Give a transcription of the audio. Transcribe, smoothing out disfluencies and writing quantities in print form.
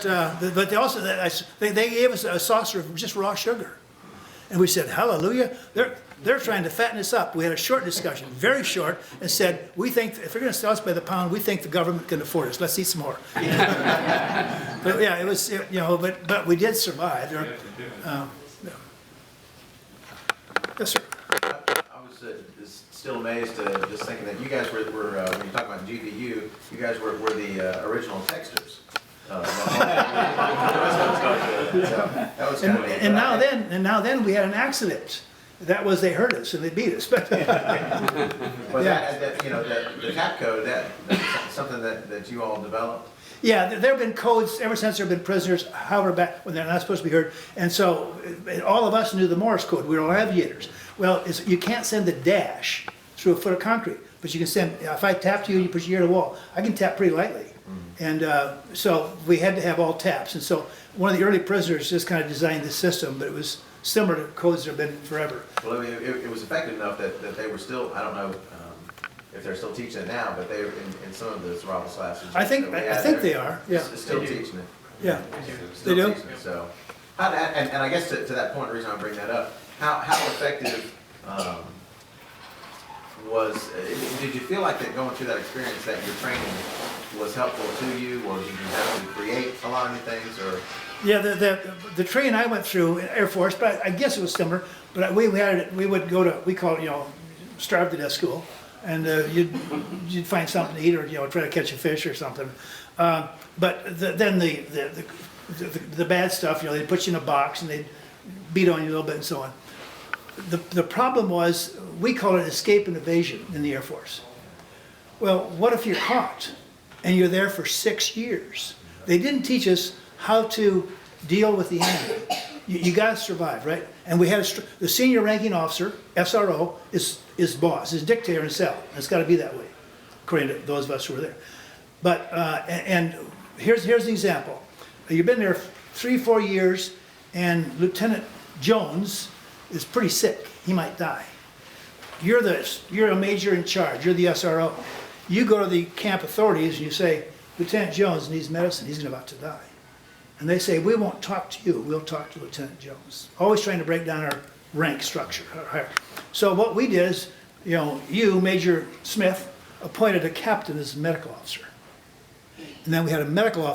but they also, they gave us a saucer of just raw sugar. And we said, hallelujah, they're trying to fatten us up. We had a short discussion, very short, and said, we think, if they're gonna sell us by the pound, we think the government can afford us. Let's eat some more. But yeah, it was, but we did survive. Yeah. Yes, sir. I was still amazed, just thinking that you guys were when you talk about GPU, you guys were the original texters. So that was kind of neat. And now then we had an accident. That was, they hurt us and they beat us. But But yeah. the tap code, that's something that you all developed? Yeah, there have been codes ever since there have been prisoners, however back, when they're not supposed to be heard. And so all of us knew the Morse code. We were all aviators. Well, you can't send a dash through a foot of concrete, but you can send, if I tap you and you push your ear to the wall, I can tap pretty lightly. And so we had to have all taps. And so one of the early prisoners just kind of designed this system, but it was similar to codes that have been forever. Well, I mean, it was effective enough that they were still, I don't know if they're still teaching it now, but they were in some of the survival classes. I think they are, yeah. Still teaching it. Yeah, Still they do. teaching it, so, and I guess to that point, the reason I bring that up, how effective did you feel like that going through that experience, that your training was helpful to you, or did you have to create a lot of new things, or? Yeah, the training I went through in Air Force, but I guess it was similar, but we would go to, we call it, starve to death school, and you'd find something to eat, or try to catch a fish or something. But then the bad stuff, they'd put you in a box and they'd beat on you a little bit and so on. The problem was, we call it escape and evasion in the Air Force. Well, what if you're caught and you're there for 6 years? They didn't teach us how to deal with the enemy. You got to survive, right? And we had the senior ranking officer, SRO, is boss, is dictator in cell. It's got to be that way, according to those of us who were there. But and here's an example. You've been there 3-4 years, and Lieutenant Jones is pretty sick. He might die. You're a major in charge. You're the SRO. You go to the camp authorities and you say, Lieutenant Jones needs medicine. He's about to die. And they say, we won't talk to you. We'll talk to Lieutenant Jones. Always trying to break down our rank structure. So what we did is, you, Major Smith, appointed a captain as a medical officer. And then we had a medical officer